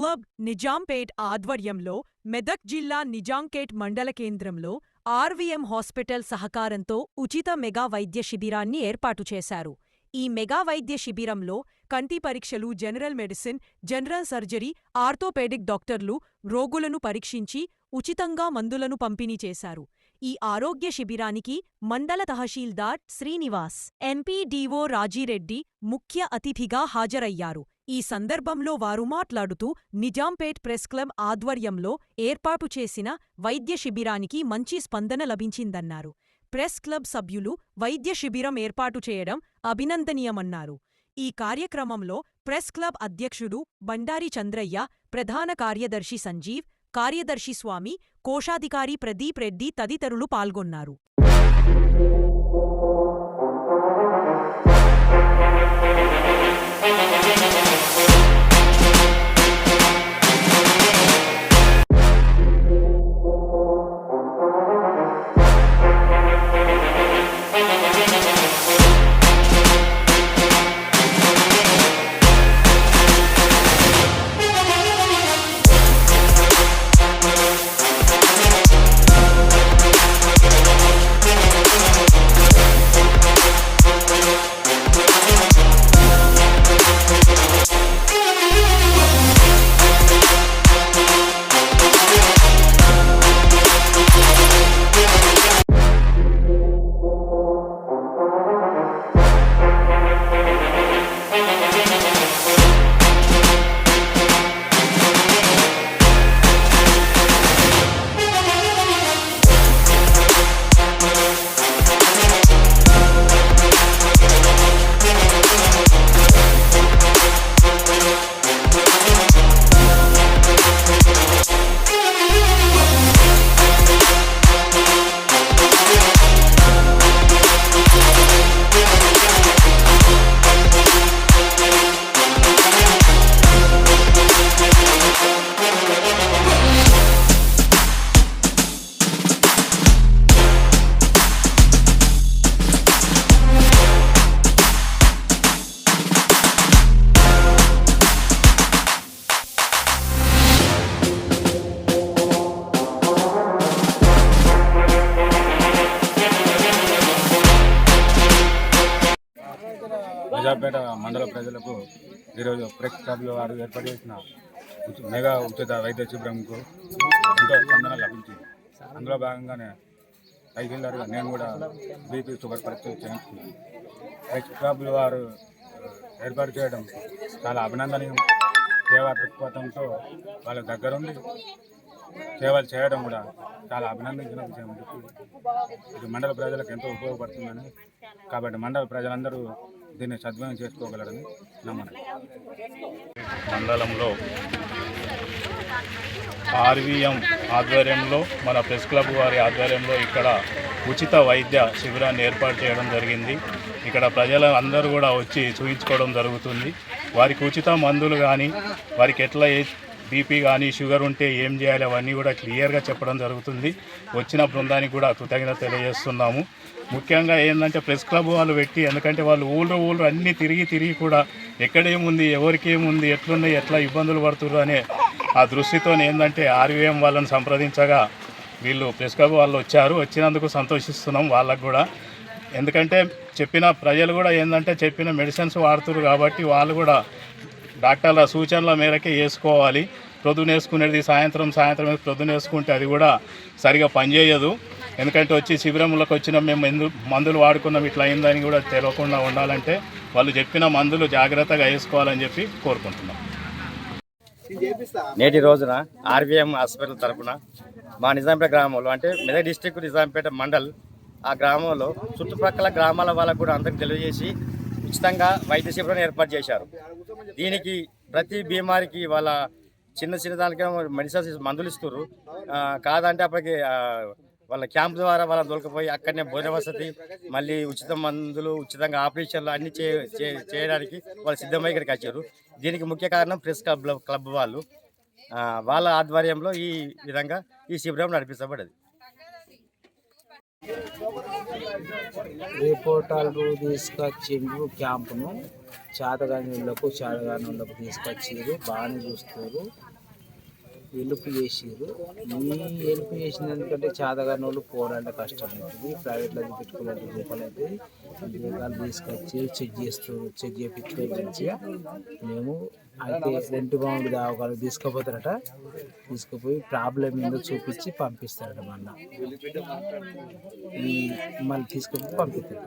Club Nizampet ఆధ్వర్యంలో మెదక్ జిల్లా నిజాంపేట్ మండల కేంద్రంలో ఆర్వీఎం హాస్పిటల్ సహకారంతో ఉచిత మెగా వైద్య శిబిరాన్ని ఏర్పాటు చేశారు. ఈ మెగా వైద్య శిబిరంలో కంటి పరీక్షలు, general medicine, general surgery, orthopaedic డాక్టర్లు రోగులను పరీక్షించి ఉచితంగా మందులను పంపిణీ చేశారు. ఈ ఆరోగ్య శిబిరానికి మండల తహశీల్దార్ శ్రీనివాస్, ఎంపీడీఓ రాజిరెడ్డి ముఖ్య అతిథిగా హాజరయ్యారు. ఈ సందర్భంలో వారు మాట్లాడుతూ నిజాంపేట్ ప్రెస్ క్లబ్ ఆధ్వర్యంలో ఏర్పాటు చేసిన వైద్య శిబిరానికి మంచి స్పందన లభించిందన్నారు. ప్రెస్ క్లబ్ సభ్యులు వైద్య శిబిరం ఏర్పాటు చేయడం అభినందనీయమన్నారు. ఈ కార్యక్రమంలో ప్రెస్ క్లబ్ అధ్యక్షుడు బండారి చంద్రయ్య, ప్రధాన కార్యదర్శి సంజీవ్, కార్యదర్శి స్వామి, కోశాధికారి ప్రదీప్ రెడ్డి తదితరులు పాల్గొన్నారు. నిజాంపేట మండల ప్రజలకు ఈరోజు ప్రెస్ క్లబ్లో వారు ఏర్పాటు చేసిన మెగా ఉచిత వైద్య శిబిరంకు ఎంతో స్పందన లభించింది. అందులో భాగంగానే తహసీల్దార్గా నేను కూడా బీపీ షుగర్ పరీక్షలు చేయించుకున్నాను. ప్రెస్ క్లబ్లో వారు ఏర్పాటు చేయడం చాలా అభినందనీయం. సేవా దృక్పథంతో వాళ్ళ దగ్గరుండి సేవలు చేయడం కూడా చాలా అభినందించిన విషయం. ఇది మండల ప్రజలకు ఎంతో ఉపయోగపడుతుందని, కాబట్టి మండల ప్రజలందరూ దీన్ని సద్వినియోగం చేసుకోగలరని నమ్మకం. మండలంలో ఆర్వీఎం ఆధ్వర్యంలో, మన ప్రెస్ క్లబ్ వారి ఆధ్వర్యంలో ఇక్కడ ఉచిత వైద్య శిబిరాన్ని ఏర్పాటు చేయడం జరిగింది. ఇక్కడ ప్రజలు అందరూ కూడా వచ్చి చూయించుకోవడం జరుగుతుంది. వారికి ఉచిత మందులు కానీ, వారికి ఎట్లా బీపీ కానీ షుగర్ ఉంటే ఏం చేయాలి అవన్నీ కూడా క్లియర్గా చెప్పడం జరుగుతుంది. వచ్చిన బృందానికి కూడా కృతజ్ఞత తెలియజేస్తున్నాము. ముఖ్యంగా ఏంటంటే ప్రెస్ క్లబ్ వాళ్ళు పెట్టి, ఎందుకంటే వాళ్ళు ఊళ్ళో అన్నీ తిరిగి కూడా ఎక్కడేముంది, ఎవరికి ఏముంది, ఎట్లున్నాయి, ఎట్లా ఇబ్బందులు పడుతున్నారు అనే ఆ దృష్టితో ఏంటంటే ఆర్వీఎం వాళ్ళని సంప్రదించగా వీళ్ళు ప్రెస్ క్లబ్ వాళ్ళు వచ్చారు. వచ్చినందుకు సంతోషిస్తున్నాం వాళ్ళకు కూడా. ఎందుకంటే చెప్పిన ప్రజలు కూడా ఏంటంటే చెప్పిన మెడిసిన్స్ వాడుతున్నారు కాబట్టి వాళ్ళు కూడా డాక్టర్ల సూచనల మేరకే వేసుకోవాలి. ప్రొద్దున వేసుకునేది సాయంత్రం ప్రొద్దున వేసుకుంటే అది కూడా సరిగా పనిచేయదు. ఎందుకంటే వచ్చి శిబిరంలోకి వచ్చిన మేము మందులు వాడుకున్నాం ఇట్లా అయిందని కూడా తెలియకుండా ఉండాలంటే వాళ్ళు చెప్పిన మందులు జాగ్రత్తగా వేసుకోవాలని చెప్పి కోరుకుంటున్నాం. నేటి రోజున ఆర్వీఎం హాస్పిటల్ తరఫున మా నిజాంపేట గ్రామంలో, అంటే మెదక్ డిస్టిక్ నిజాంపేట మండల్, ఆ గ్రామంలో చుట్టుప్రక్కల గ్రామాల వాళ్ళకు కూడా అందరికి తెలియజేసి ఉచితంగా వైద్య శిబిరాన్ని ఏర్పాటు చేశారు. దీనికి ప్రతి బీమారికి వాళ్ళ చిన్న దానికి మెడిసిన్స్ మందులు ఇస్తున్నారు. కాదంటే అప్పటికి వాళ్ళ క్యాంప్ ద్వారా వాళ్ళని దొరకపోయి అక్కడనే భోజన వసతి, మళ్ళీ ఉచిత మందులు, ఉచితంగా ఆపరేషన్లు అన్నీ చేయడానికి వాళ్ళు సిద్ధమై ఇక్కడికి వచ్చారు. దీనికి ముఖ్య కారణం ప్రెస్ క్లబ్ వాళ్ళు, వాళ్ళ ఆధ్వర్యంలో ఈ విధంగా ఈ శిబిరం నడిపించబడ్డది. రిపోర్టర్లు తీసుకొచ్చిండ్రు క్యాంపును, చేతగాని వాళ్ళకు తీసుకొచ్చారు. బాగానే చూస్తారు. హెల్ప్ చేసిర్రు. ఈ హెల్ప్ చేసిన ఎందుకంటే చాతగాని వాళ్ళు పోవాలంటే కష్టం అవుతుంది. ప్రైవేట్లో పెట్టుకోవాలంటే రూపాయలు అవుతుంది. దీపాలు తీసుకొచ్చి చెక్ చేయించుకొని మంచిగా మేము అయితే రెంట్ బౌండ్ దావకాలు తీసుకుపోతారట. తీసుకుపోయి ప్రాబ్లం ఏందో చూపించి పంపిస్తారట. మళ్ళీ తీసుకుపోయి పంపిస్తారు.